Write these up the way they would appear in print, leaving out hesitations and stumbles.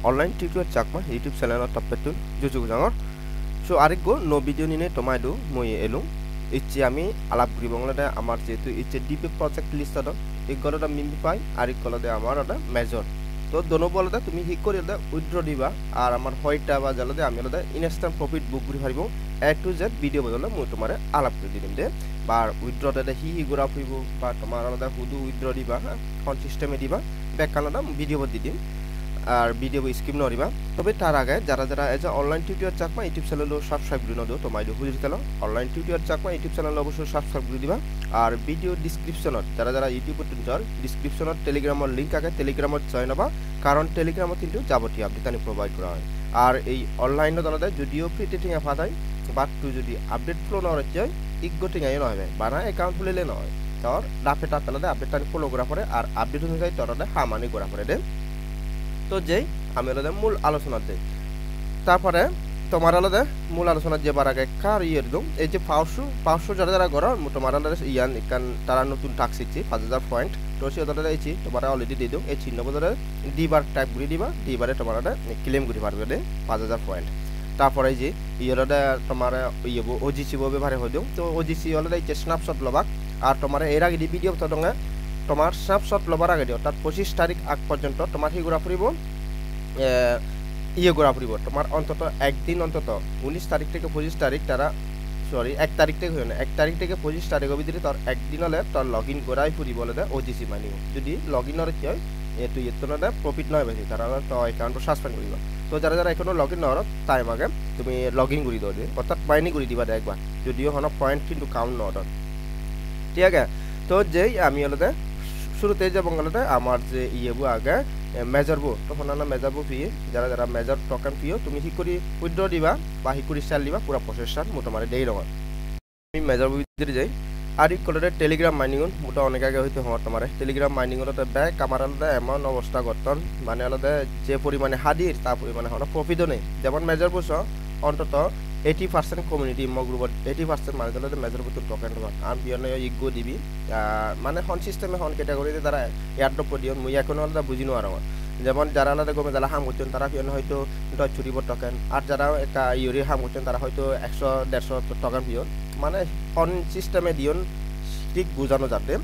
online tutor chakma YouTube channel tapetun jujuk jangor so ariggo no video nine tomaidu moi elum ichi ami alap gribonglade amar jetu ichi DP project list ada igoloda mimbi pai arikolode amar ada major তো দোনো বলদা তুমি ঠিক করে দা withdraw দিবা আর আমার হয়টা বা জালদে আমি লদা ইনস্ট্যান্ট প্রফিট বুক করি পারিব এ টু জেড ভিডিও বদলে মই তোমারে আলাপ করে দিম দে বা উইথড্র দা হি গুরা ফুইব বা তোমার লদা হুদু উইথড্র দিবা কোন সিস্টেমে দিবা ব্যাক কানাদা ভিডিও বদি দিম আর ভিডিও স্কিপ নরিবা তবে তার আগে যারা যারা এজ online tutor Chakma YouTube channel subscribe করে নদো তোমাইদো হুজি তেল online tutor Chakma YouTube channel অবশ্যই সাবস্ক্রাইব করে দিবা আর ভিডিও ডেসক্রিপশনত যারা যারা ইউটিউবত তুনজর ডেসক্রিপশনত টেলিগ্রামের লিংক আগে টেলিগ্রামত জয়েন হবা কারণ টেলিগ্রামত কিন্তু যাবতীয় আপডেট আনি প্রোভাইড করা হয় আর এই অনলাইনত দলদে যদিও ফ্রি টিচিং ফাদাই বাট টু যদি আপডেট ফলো নরত যায় ইগোটিং আই নয় বানা অ্যাকাউন্ট খুলিলে নয় তোর ডাফেটা তালদে আপডেট আনি ফলো করা পড়ে আর আপডেট অনুযায়ী তোরদে হামানি করা পড়ে দে তো যেই আমি আলাদা মূল আলোচনা দেই তারপরে তোমার আলাদা মূল আলোচনা যাবার আগে কার ইয়ের দম এই যে পাঁচশো যারা যারা গড় তোমার আলাদা ইয়ান ইকান তারা নতুন টাস্ক শিখছি 5000 পয়েন্ট তো সে ওদের এইছি তোমার অলরেডি দিয়ে দিও এই চিহ্ন বদলে দিবার টাইপ করে দিবা দিবারে তোমার ক্লেম করে পারবে দে 5000 পয়েন্ট তারপরে এই যে ইয়েরটা তোমার ইয়েবো ওজিসি ববে ভারে হই দিও তো ওজিসি হলে এই যে স্ন্যাপশট লবাক আর তোমার এর আগে ভিডিও তো দঙ্গা তোমার স্ন্যাপশট লবার আগে দিও তার 25 তারিখ আগ পর্যন্ত তোমার হি ঘোরা ফুরিব ইয়ে ঘোরা ফুরিব তোমার অন্তত একদিন অন্তত 19 তারিখ থেকে 25 তারিখ তারা সরি 1 তারিখ থেকে হয় না 1 তারিখ থেকে 25 তারিখ অবধি তোর একদিন হলে তোর লগ ইন করাই ফুরি বলে দে ওজিসি মানিও যদি লগ ইন হরে কি হয় এটু এতনা প্রফিট নয় বেশি তারা তো অ্যাকাউন্ট সাসপেন্ড করিবা তো যারা যারা এখনো লগ ইন নর টাইম আগে তুমি লগ ইন করে দাও অর্থাৎ মাইনি করে দিবা একবার যদিও হন পয়েন্ট কিন্তু কাউন্ট নট ঠিক আছে তো যেই আমি হলে শুরুতে যে বঙ্গালতে আমার যে ইয়েবু আগে মেজারবো তখন না মেজারবো ফি যারা যারা মেজার টোকেন ফিও তুমি হি করি উইথড্র দিবা বা হি করি সেল দিবা পুরো প্রসেসন মোটামুটি দেই রকম আমি মেজারবো ভিতরে যাই আর ই কলরে টেলিগ্রাম মাইনিং মোটা অনেক আগে হইতে হওয়ার তোমার টেলিগ্রাম মাইনিং এর ব্যাক আমার আলাদা এমন অবস্থা গঠন মানে আলাদা যে পরিমাণে হাদির তা পরিমাণে হলো প্রফিটও নেই যেমন মেজারবো অন্তত 80% কমিউনিটি মগ্রুব 80% মানে দলে মেজর বুতুর টোকেন বা আর বিয়নে ইগো দিবি মানে হন সিস্টেমে হন ক্যাটাগরিতে তারা এয়ারড্রপ দিও মুই এখন আলাদা বুঝিনো আর যেমন যারা আলাদা গমে যারা হাম করছেন তারা বিয়নে হয়তো 10 চুরিব টোকেন আর যারা একটা ইউরি হাম করছেন তারা হয়তো 100 150 টোকেন বিয়ন মানে হন সিস্টেমে দিয়ন ঠিক বুঝানো যাবে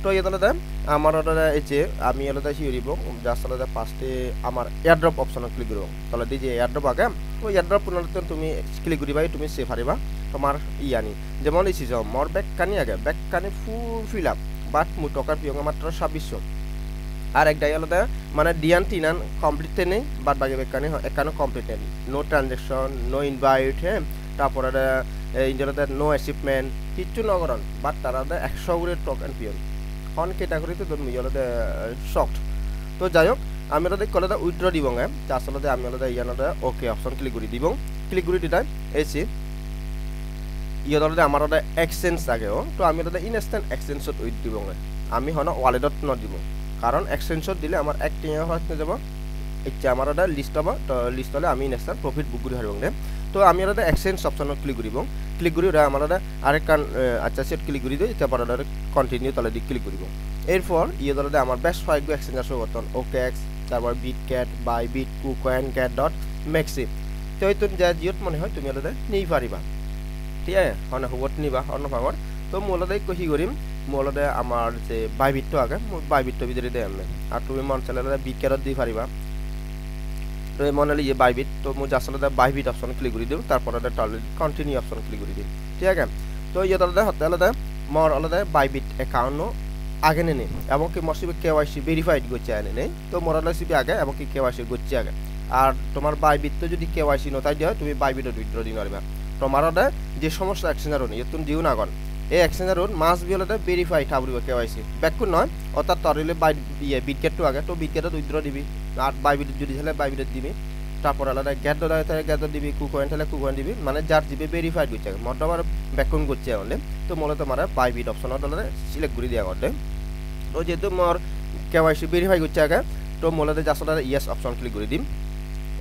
তো এদালতে আমার আলাদা এই যে আমি আলাদা হিউরিব জাস্ট আলাদা পাঁচটি আমার এয়ারড্রপ অপশন ক্লিক করব তাহলে এই যে এয়ারড্রপ আগে ওই এয়ারড্রপ পুনরাতে তুমি ক্লিক করিবা তুমি সে পারিবা তোমার ইয়ানি যেমন এই সিজ মোর ব্যাক কানি আগে ব্যাক কানি ফুল ফিল আপ বাট মু টকার পিয়ং মাত্র 2600 আর এক ডাই আলাদা মানে ডিয়ান তিনান কমপ্লিট নেই বাট বাকি ব্যাক কানি একানো কমপ্লিট নেই নো ট্রানজাকশন নো ইনভাইট হ্যাঁ তারপরে ইন্টারনেটে নো অ্যাচিভমেন্ট কিচ্ছু নগরন বাট তারা 100 করে টোকেন পিয়ন অন ক্যাটাগরিতে তোর মিয়লতে শকড তো যাই হোক আমি ওদের কলেজে উইথড্র দিব আসলে আমি ওদের ইয়ানতে ওকে অপশন ক্লিক করে দিব ক্লিক করে দিতাম এসি ইয়ে আমার ওদের এক্সচেঞ্জ থাকেও তো আমি ওদের ইনস্ট্যান্ট এক্সচেঞ্জত উইথ দিব আমি হন ওয়ালেটত নদিব কারণ এক্সচেঞ্জত দিলে আমার একটি হয়ে যাব ইচ্ছা আমার ওদের লিস্ট হব তো লিস্ট হলে আমি ইনস্ট্যান্ট প্রফিট বুক করে হারব তো আমি ওদের এক্সচেঞ্জ অপশনত ক্লিক করব ক্লিক করি আমার ওদের আরেক আচ্ছা সেট ক্লিক করে দিই তারপর ওদের কন্টিনিউ তাহলে দিক ক্লিক করব এরপর ইয়ে দলে আমার বেশ কয়েক এক্সচেঞ্জ আসবে বর্তমান ওকেএক্স তারপর বিটক্যাট বাইবিট কুকয়েনক্যাট.মেক্সি তো এই যা জিওত মনে হয় তুমি ওদের নিয়ে পারিবা ঠিক আছে হনে হুবত নিবা অন্য ভাগর তো মোলদে কহি করিম মোলদে আমার যে বাইবিটটো আগে বাইবিটটো ভিতরে দেয় আমি আর তুমি মন চাইলে বিটক্যাটত দিয়ে পারিবা তো মনে হলে ইয়ে বাইবিট তো মু আসলে বাইবিট অপশন ক্লিক করে দিও তারপর কন্টিনিউ অপশন ক্লিক করে দিই ঠিক আছে তো ইয়ে আলাদা হতে আলাদা মোর আলাদা বাইবিট অ্যাকাউন্ট আগে নেই এমনকি মোর সিবি কেওয়াইসি ভেরিফাইড করছে আনে নেই তো মোর আলাদা সিবি আগে এমনকি কেওয়াইসি করছে আগে আর তোমার বাইবিট তো যদি কেওয়াইসি নতাই দিয়ে তুমি বাইবিট উইথড্র দিন পারবা তোমার আলাদা যে সমস্ত এক্সচেঞ্জার নেই তুমি দিও না গন এই এক্সচেঞ্জার মাস বি হলে ভেরিফাইড হাবরিব কেওয়াইসি ব্যাকুন নয় অর্থাৎ তরিলে বাই ইয়ে বিটগেটটো আগে তো বিটগেটত উইথড্র দিবি আর বাইবিট যদি হলে বাইবিটত দিবি তারপর আলাদা গ্যাট দেয় তাহলে গ্যাট দিবি কুকয়েন তাহলে কুকয়েন দিবি মানে যার দিবি ভেরিফাইড করছে মোট আমার ব্যাকুন করছে হলে তো মূলত তোমার বাইবিট অপশনত হলে সিলেক্ট করে দেওয়া করলে তো যেহেতু মোর কেওয়াইসি ভেরিফাই করছে আগে তো মূলত আসলে ইয়েস অপশন ক্লিক করে দিম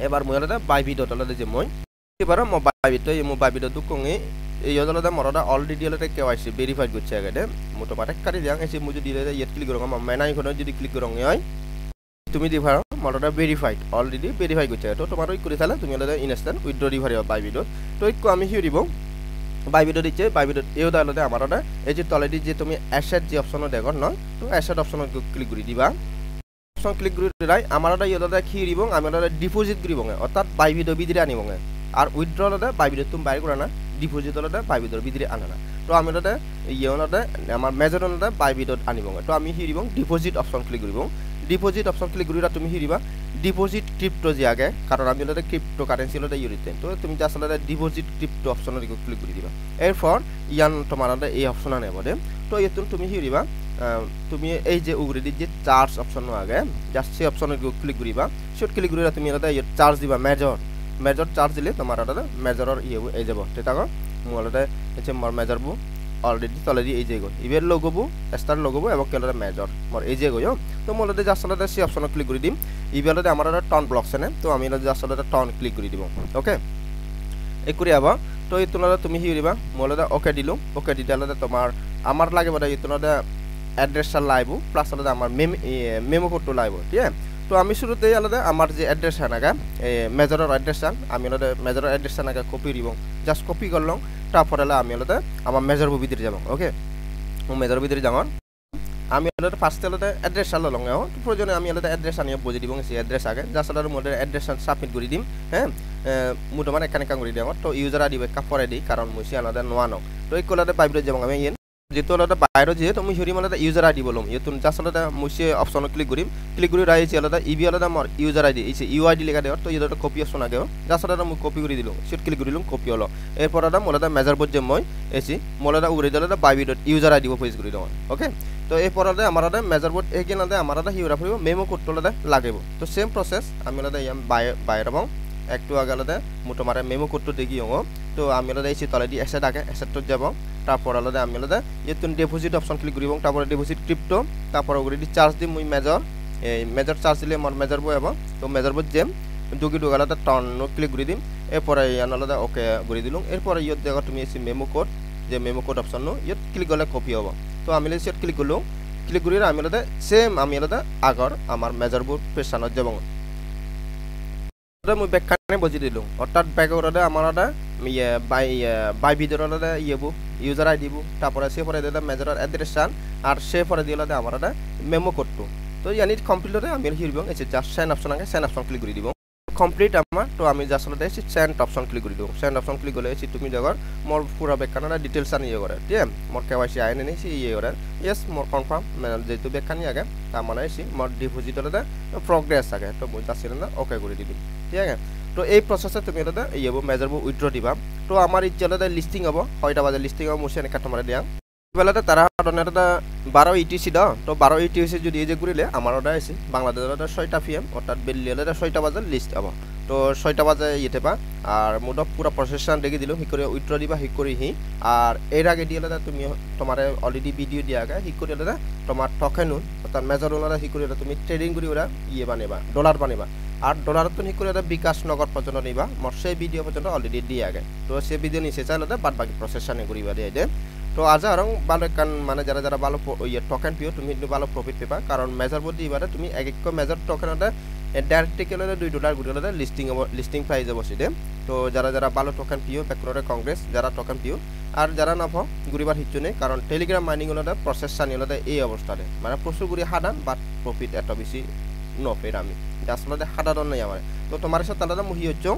এবার মই আলাদা বাইবিট হলে যে মই এবার মো বাইবিট মো বাইবিট দুকঙে এই হলে মরদা অলরেডি হলে কেওয়াইসি ভেরিফাইড করছে আগে মোটামুটি কাটি দিয়াং এসে মুই যদি ইয়েত ক্লিক করো মেনাই যদি ক্লিক করো হয় তুমি দি পারো মলদা ভেরিফাইড অলরেডি ভেরিফাই করছে তো তোমার ওই করে তাহলে তুমি হলে ইনস্ট্যান্ট উইথড্র দি পারিবা বাইবিডত তো একটু আমি হিউ দিব বাইবিডত দিচ্ছে বাইবিডত এও তাহলে আমার এই যে তলেদি যে তুমি অ্যাসেট যে অপশন দেখো নয় তো অ্যাসেট অপশন ক্লিক করে দিবা অপশন ক্লিক করে দিলাই আমার ইয়ে কি দিব আমি ডিপোজিট করিব অর্থাৎ বাইবিড বিদিরে আনিব আর উইথড্র হলে বাইবিডত তুমি বাইর করে না ডিপোজিট হলে বাইবিডর বিদিরে আনা না তো আমি ইয়ে আমার মেজর হলে বাইবিডত আনিব তো আমি হিউ দিব ডিপোজিট অপশন ক্লিক করব ডিপোজিট অপশন ক্লিক করি তুমি হিরিবা ডিপোজিট ক্রিপ্টো যে আগে কারণ আমি হলে ক্রিপ্টো কারেন্সি হলে ইউরিতে তো তুমি জাস্ট হলে ডিপোজিট ক্রিপ্টো অপশন ক্লিক করে দিবা এরপর ইয়ান তোমার এই অপশন আনে বলে তো এতুন তুমি হিরিবা তুমি এই যে উগরিদি যে চার্জ অপশন আগে জাস্ট সেই অপশন ক্লিক করিবা সেট ক্লিক করি তুমি হলে চার্জ দিবা মেজর চার্জ দিলে তোমার মেজরর ইয়ে এই যাব সেটা মোবাইলতে হচ্ছে মোর মেজর বু অলরেডি তলেদি এই যে গো ইভের লগবু স্টার লগবু এবং কেলরে মেজর মোর এই যে গো তো মোলতে জাস্ট হলে সেই অপশন ক্লিক করে দিম ইভেলতে আমার টন ব্লকস এনে তো আমি জাস্ট হলে টন ক্লিক করে দিব ওকে এই করে আবার তো এই তোলা তুমি হিরিবা মোলতে ওকে দিলু ওকে দিতে হলে তোমার আমার লাগে বড় এই তোলা অ্যাড্রেসটা লাইবু প্লাস হলে আমার মেমো কোডটা লাইবু ঠিক আছে তো আমি শুরুতেই আলাদা আমার যে অ্যাড্রেস আনাগা মেজরের অ্যাড্রেস আমি আলাদা মেজরের অ্যাড্রেস আনাগা কপি দিব জাস্ট কপি করলাম তারপরে আমি আলাদা আমার মেজর ভিতরে যাব ওকে মেজর ভিতরে যাওয়ার আমি আলাদা ফার্স্টে আলাদা অ্যাড্রেস আনলাম প্রয়োজনে আমি আলাদা অ্যাড্রেস আনিয়ে বুঝে দিব সেই অ্যাড্রেস আগে জাস্ট আলাদা মোদের অ্যাড্রেস সাবমিট করে দিম হ্যাঁ মোটামুটি এখানে কাম করে দিম তো ইউজার আইডি বেকা পরে দিই কারণ মুসি আলাদা নোয়া নক তো এই কোলাতে বাইরে যাব আমি যেহেতু আলাদা বাইরে যে তুমি হিরিম আলাদা ইউজার আইডি বললাম ইয়ে তুমি জাস্ট আলাদা মুসে অপশন ক্লিক করে রাইছি আলাদা ইবি আলাদা আমার ইউজার আইডি এই ইউআইডি লেখা দেওয়ার তো এটা কপি অপশন আগে জাস্ট আলাদা আমি কপি করে দিলাম সেট ক্লিক করে দিলাম কপি হলো এরপর আলাদা মোলাদা মেজার বোর্ড যে মই এসি মোলাদা উড়ে দিলে বাইবি ডট ইউজার আইডি পেজ করে দেওয়া ওকে তো এরপর আলাদা আমার আলাদা মেজার বোর্ড এখানে আলাদা আমার আলাদা হিউরা ফুরিব মেমো কোডটা আলাদা লাগেব তো সেম প্রসেস আমি আলাদা বাইরে এবং একটু আগে আলাদা মোটামারে মেমো কোডটা দেখি তো আমি আলাদা এসে তলেদি অ্যাসেট আগে অ্যাসেটটা যাব তারপর আলাদা আমি আলাদা ইয়ে ডিপোজিট অপশন ক্লিক করি এবং তারপরে ডিপোজিট ক্রিপ্টো তারপর ওগুলি চার্জ দিই মুই মেজর এই মেজর চার্জ দিলে আমার মেজর বই এবং তো মেজর বই জেম দুগি দুগ আলাদা টন ক্লিক করে দিম এরপরে ইয়ান আলাদা ওকে করে দিলাম এরপরে ইয়ত জায়গা তুমি এসে মেমো কোড যে মেমো কোড অপশন ইয়ত ক্লিক করলে কপি হব তো আমি সেট ক্লিক করলাম ক্লিক করি আমি আলাদা সেম আমি আলাদা আগর আমার মেজর বোর্ড পেশানত যাব মই ব্যাখ্যানে বুঝি দিলাম অর্থাৎ ব্যাকওয়ার্ডে আমার বাই ভিতরে ইয়েবু ইউজার আইডি বু তারপরে সে পরে দিলাম মেজরের অ্যাড্রেস আর সে পরে দিলে আমার মেমো কোডটো তো ইয়ানি কমপ্লিট হলে আমি হিরব এসে জাস্ট সেন্ড অপশন আগে সেন্ড অপশন ক্লিক করে দিব কমপ্লিট আমার তো আমি জাস্ট হলে এসে সেন্ড অপশন ক্লিক করে দিব সেন্ড অপশন ক্লিক করলে এসে তুমি জায়গার মোর পুরা ব্যাখ্যানা ডিটেলস আনি ইয়ে করে ঠিক আছে মোর কেওয়াইসি আইন এনেছি ইয়ে করে ইয়েস মোর কনফার্ম যেহেতু ব্যাখ্যানি আগে তার মানে এসে মোর ডিপোজিট হলে প্রগ্রেস আগে তো বুঝতে না ওকে করে দিবি ঠিক আছে তো এই প্রসেসে তুমি এটা ইয়ে মেজর উইথড্র দিবা তো আমার ইচ্ছে হলে লিস্টিং হব 6টা বাজে লিস্টিং হব মুছে এনেকা তোমার দিয়া বেলাতে তারা এটা 12 ইটিসি দাও তো 12 ইটিসি যদি এই যে ঘুরিলে আমার ওটা এসে বাংলাদেশের 6টা PM অর্থাৎ বেলিয়ালে 6টা বাজে লিস্ট হব তো 6টা বাজে ইয়েতে পা আর মোটা পুরো প্রসেসন দেখে দিল হি করে উইথড্র দিবা হি করে হি আর এর আগে দিয়ে তুমি তোমার অলরেডি ভিডিও দিয়া আগে হি করে তোমার টোকেন অর্থাৎ মেজর ওনারা হি করে তুমি ট্রেডিং করি ওরা ইয়ে বানাবা ডলার বানাবা আর ডলার তো হি করে বিকাশ নগর পর্যন্ত নিবা মোর সেই ভিডিও পর্যন্ত অলরেডি দিয়ে আগে তো সেই ভিডিও নিচে চাইলে বাদ বাকি প্রসেসনে করিবা দিয়ে দে তো আজ আর ভালো কান মানে যারা যারা ভালো ইয়ে টোকেন পিও তুমি কিন্তু ভালো প্রফিট পেবা কারণ মেজর বোর্ড দিবারে তুমি এক এক মেজর টোকেনতে ডাইরেক্টলি কেলে $2 গুড়লে লিস্টিং প্রাইস যাব সেটা তো যারা যারা ভালো টোকেন পিও ব্যাকরোডে কংগ্রেস যারা টোকেন পিও আর যারা নাফ গুড়িবার হিচ্ছু নেই কারণ টেলিগ্রাম মাইনিং হলে প্রসেস সানি হলে এই অবস্থাতে মানে প্রচুর গুড়ি হাদান বাট প্রফিট এত বেশি নপের আমি আসলে হাদাদন নেই আমার তো তোমার সাথে আলাদা মুহি হচ্ছে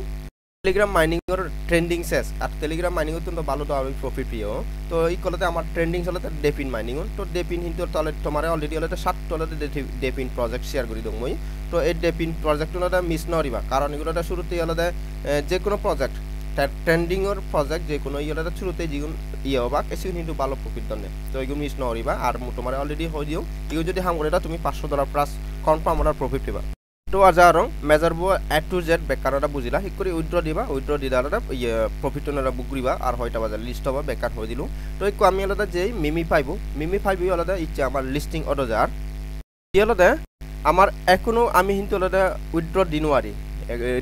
টেলিগ্রাম মাইনিংর ট্রেন্ডিং শেষ আর টেলিগ্রাম মাইনিং তো ভালো তো আমি প্রফিট পিও তো এই কলতে আমার ট্রেন্ডিং চলে ডেপিন মাইনিং তো ডেপিন কিন্তু তাহলে তোমার অলরেডি হলে $7 ডেপিন প্রজেক্ট শেয়ার করে দিও মই তো এই ডেপিন প্রজেক্ট মিস নরিবা কারণ এগুলো শুরুতেই হলে যে কোনো প্রজেক্ট ট্রেন্ডিংর প্রজেক্ট যে কোনো ইয়ে শুরুতেই যেগুলো ইয়ে হবা এসে কিন্তু ভালো প্রফিট দনে তো এগুলো মিস নরিবা আর তোমার অলরেডি হয়ে দিও এগুলো যদি হাম করে তুমি $500 প্লাস কনফার্ম ওনার প্রফিট পেবা তো আজ আর মেজর বো A to Z বেকারটা বুঝিলা ঠিক করে উইথড্র দিবা উইথড্র দিলে ইয়ে প্রফিট ওনারা বুক করিবা আর 6টা বাজার লিস্ট হবা বেকার হয়ে দিল তো একটু আমি আলাদা যে মিমি পাইবো আলাদা ইচ্ছা আমার লিস্টিং অর্ডার যার আলাদা আমার এখনো আমি কিন্তু আলাদা উইথড্র দিনওয়ারি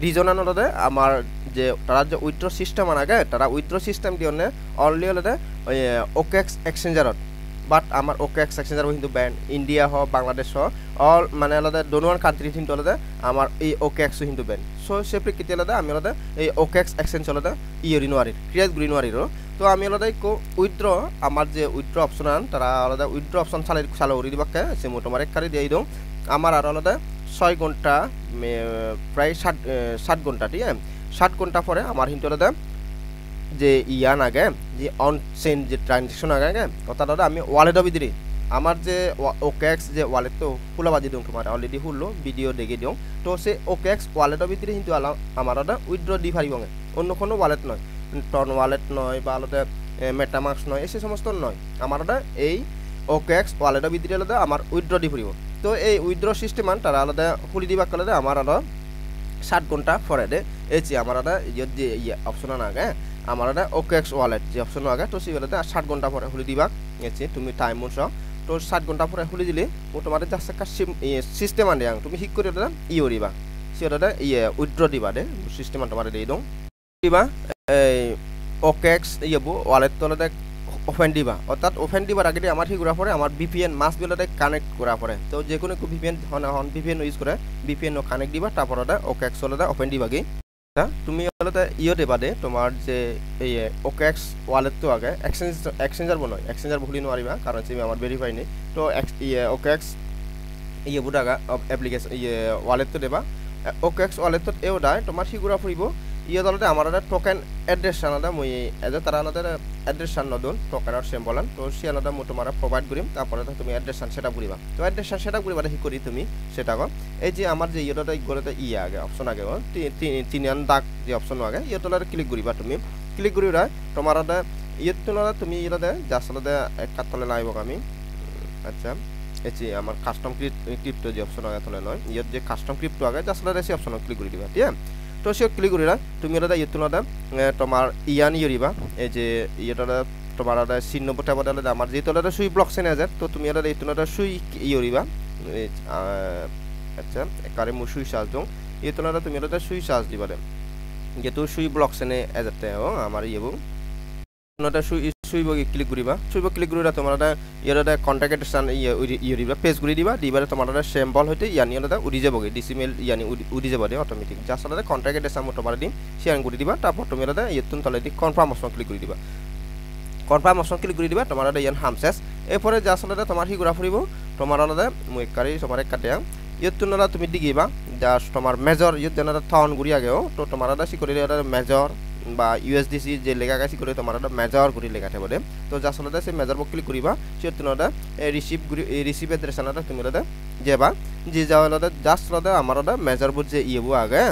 রিজন আলাদা আমার যে তারা যে উইথড্র সিস্টেম আনাগে তারা উইথড্র সিস্টেম দিয়ে অনলি আলাদা ওকেক্স এক্সচেঞ্জারত বাট আমার OKX এক্সচেঞ্জার কিন্তু ব্যান ইন্ডিয়া হ বাংলাদেশ হ অল মানে আলাদা ডোনোয়ান কান্ট্রি কিন্তু আলাদা আমার এই OKX কিন্তু ব্যান সো সে প্রেক্ষিতে আলাদা আমি আলাদা এই OKX এক্সচেঞ্জ আলাদা ইয়রি নোয়ারির ক্রিয়েট গুরি নোয়ারিরও তো আমি আলাদা উইথড্র আমার যে উইথড্র অপশন আন তারা আলাদা উইথড্র অপশন চালু উড়ি দিবাকে সে মোটামুটি এক কারি দিয়ে দিও আমার আর আলাদা 6 ঘন্টা প্রায় 60 ঘন্টা ঠিক আছে 60 ঘন্টা পরে আমার কিন্তু আলাদা যে ইয়ান আগে যে অন চেইন যে ট্রানজেকশন আগে কথা দাদা আমি ওয়ালেটও বিদিরি আমার যে OKX যে ওয়ালেট তো খোলা বাজি দিও তোমার অলরেডি খুললো ভিডিও দেখে দিও তো সে OKX ওয়ালেটও বিদিরি কিন্তু আমার দাদা উইথড্র দি পারিব অন্য কোনো ওয়ালেট নয় টন ওয়ালেট নয় বা আলাদা মেটামাক্স নয় এসে সমস্ত নয় আমার দাদা এই OKX ওয়ালেটও বিদিরি আলাদা আমার উইথড্র দি ফুরিব তো এই উইথড্র সিস্টেম তারা আলাদা খুলি দিবা আলাদা আমার আলাদা 60 ঘন্টা পরে দে এই যে আমার আলাদা যে অপশন আগে আমার আলাদা OKX ওয়ালেট যে অপশন আগে তো সেই আলাদা 60 ঘন্টা পরে খুলি দিবা এসে তুমি টাইম মন তো 60 ঘন্টা পরে খুলি দিলে তোমাদের জাস্ট একটা সিস্টেম আনে তুমি ঠিক করে দাদা ইয়রিবা সে দাদা উইথড্র দিবা দে সিস্টেম তোমার দিয়ে দাও দিবা এই OKX ওয়ালেট তো আলাদা ওপেন দিবা অর্থাৎ ওপেন দিবার আগে আমার হিগুরা পরে আমার VPN মাস্ট বিলতে কানেক্ট করা পরে তো যে কোনো VPN হন VPN ইউজ করে VPN কানেক্ট দিবা তারপর OKX আলাদা ওপেন দিবা কি তুমি আলাদা দেবা দে তোমার যে এই OKX ওয়ালেট তো আগে এক্সচেঞ্জার বনয় এক্সচেঞ্জার ভুলি নোৱাৰিবা কারণ তুমি আমার ভেরিফাই নেই তো OKX বুডাগা অ্যাপ্লিকেশন ওয়ালেট তো দেবা OKX ওয়ালেট তো এও দায় তোমার হিগুরা ফুরিব আলাদা আমার টোকেন এড্রেস আলাদা মই তারা আলাদা এড্রেস নদন টোকেনের সেম বলান তো সে আলাদা মই তোমার প্রোভাইড করিম তারপরে তুমি এড্রেস সেট আপ করিবা তো এড্রেস সেট আপ করিবা করি তুমি সেটা এই যে আমার যে গড়তে আগে অপশন আগে তিন দাগ যে অপশন আগে ইয়েতলার ক্লিক করিবা তুমি ক্লিক করিবা তোমার আলাদা ইয়েতলার তুমি আলাদা জাস্ট আলাদা এক কাতলে লাইব আমি আচ্ছা এই যে আমার কাস্টম ক্রিপ্টো যে অপশন আগে তলে নয় ইয়ের যে কাস্টম ক্রিপ্টো আগে জাস্ট আলাদা সেই অপশন ক্লিক করে দিবা ঠিক আছে তো সে ক্লিক করিলা তুমি আলাদা ইয়েতলাদা তোমার ইয়ান ইয়রিবা এই যে ইয়েটা তোমার আলাদা 90টা বদলে আমার যেহেতু আলাদা সুই ব্লক চেন আছে তো তুমি আলাদা ইয়েতলাদা সুই ইয়রিবা আচ্ছা কারে মু সুই সাজ দং ইয়েতলাদা তুমি আলাদা সুই সাজ দিবা দে যেহেতু সুই ব্লক চেনে এজাতে আমার ইয়েবো নটা সুই বগি ক্লিক করিবা সুই ক্লিক করিলা তোমার ইয়ারদা কন্টাক্ট এড্রেস ইয়রিবা পেজ গুলি দিবা দিবারে তোমার স্যাম্পল হইতে ইয়ানি আলাদা উড়ি যাবগে ডিসিমেল ইয়ানি উড়ি যাব দে অটোমেটিক জাস্ট আলাদা কন্টাক্ট এড্রেস আমি তোমার দিম শেয়ার করে দিবা তারপর তুমি আলাদা ইয়তুন তলে দি কনফার্ম অপশন ক্লিক করে দিবা কনফার্ম অপশন ক্লিক করে দিবা তোমার ইয়ান হামসেস এরপরে জাস্ট আলাদা তোমার হিগুরা ফুরিব তোমার আলাদা মই কারি তোমার কাটে ইয়তুন আলাদা তুমি দিগিবা জাস্ট তোমার মেজর ইয়ত জানা থাউন গুরি আগেও তো তোমার আলাদা সি করে আলাদা মেজর বা USDC যে লেখা গাছি করে তোমার মেজর করে লেখা থাকবে তো জাস্ট আলাদা সেই মেজর ক্লিক করিবা সে তুমি রিসিভ এড্রেস আলাদা তুমি আলাদা যাবা যে যাওয়া আলাদা জাস্ট আলাদা আমার আলাদা মেজর বুঝ যে ইয়েবো আগে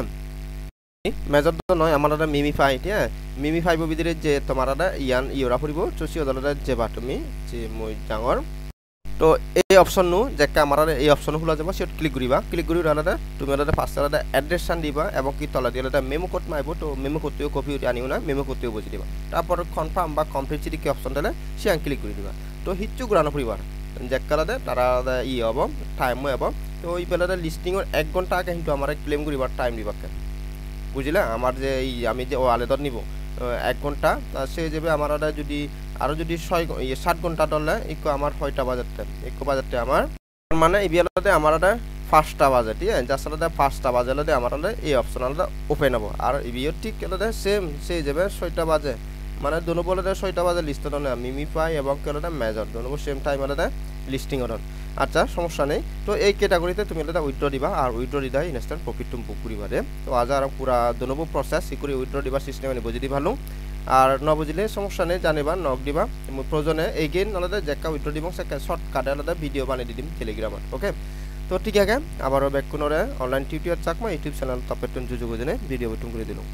মেজর তো নয় আমার আলাদা মিমিফাই ঠিক আছে মিমিফাই ভিতরে যে তোমার আলাদা ইয়ান ইয়রা ফুরিব চুচি আলাদা যাবা তুমি যে মই ডাঙর তো এই অপশন নু যেকা আমার এই অপশন খোলা যাব সেট ক্লিক করিবা ক্লিক করি আলাদা তুমি আলাদা ফার্স্ট আলাদা অ্যাড্রেস দিবা এবং কি তলা দিয়ে আলাদা মেমো কোড মাইব তো মেমো কোডটিও কপি আনিও না মেমো কোডটিও বুঝি দিবা তারপর কনফার্ম বা কমপ্লিট যদি কি অপশন দিলে সে ক্লিক করে দিবা তো হিচ্ছু গুড়ানো পরিবার যেকা আলাদা তারা আলাদা হব টাইমও হব তো ওই বেলাতে লিস্টিংয়ের 1 ঘন্টা আগে কিন্তু আমার ক্লেম করিবার টাইম দিবাকে বুঝলে আমার যে আমি যে ওয়ালেটর নিব 1 ঘন্টা সে যাবে আমার যদি আরো যদি 60 ঘন্টা ডলে ইকো আমার 6টা বাজারতে ইকো বাজারতে আমার মানে এই বেলাতে আমার 5টা বাজে ঠিক আছে জাস্ট আলাদা 5টা বাজালে আমার এই অপশন আলাদা ওপেন হবো আর ইবিও ঠিক আলাদা সেম সে যাবে 6টা বাজে মানে দুনো বলে 6টা বাজে লিস্ট না মিমিফাই এবং আলাদা মেজর দুনো সেম টাইম আলাদা লিস্টিং অন আচ্ছা সমস্যা নেই তো এই ক্যাটাগরিতে তুমি আলাদা উইথড্র দিবা আর উইথড্র দিদা ইনস্ট্যান্ট প্রফিট তুমি বুক করিবা দে তো আজ আর পুরা দুনো প্রসেস সিকিউরি উইথড্র দিবা সিস্টেম আমি বুঝি দি ভালো আর ন বুঝলে সমস্যা নেই জানিবা নক দিবা প্রয়োজনে এগেইন আলাদা যেকা উইথড্র দিব সেকা শর্টকাটে আলাদা ভিডিও বানিয়ে দিম টেলিগ্রামত ওকে তো ঠিক আছে আবারও ব্যাক কোনরে online tutorial Chakma YouTube channel তপেটন জুজু বুঝনে ভিডিও বুটুম করে দিলাম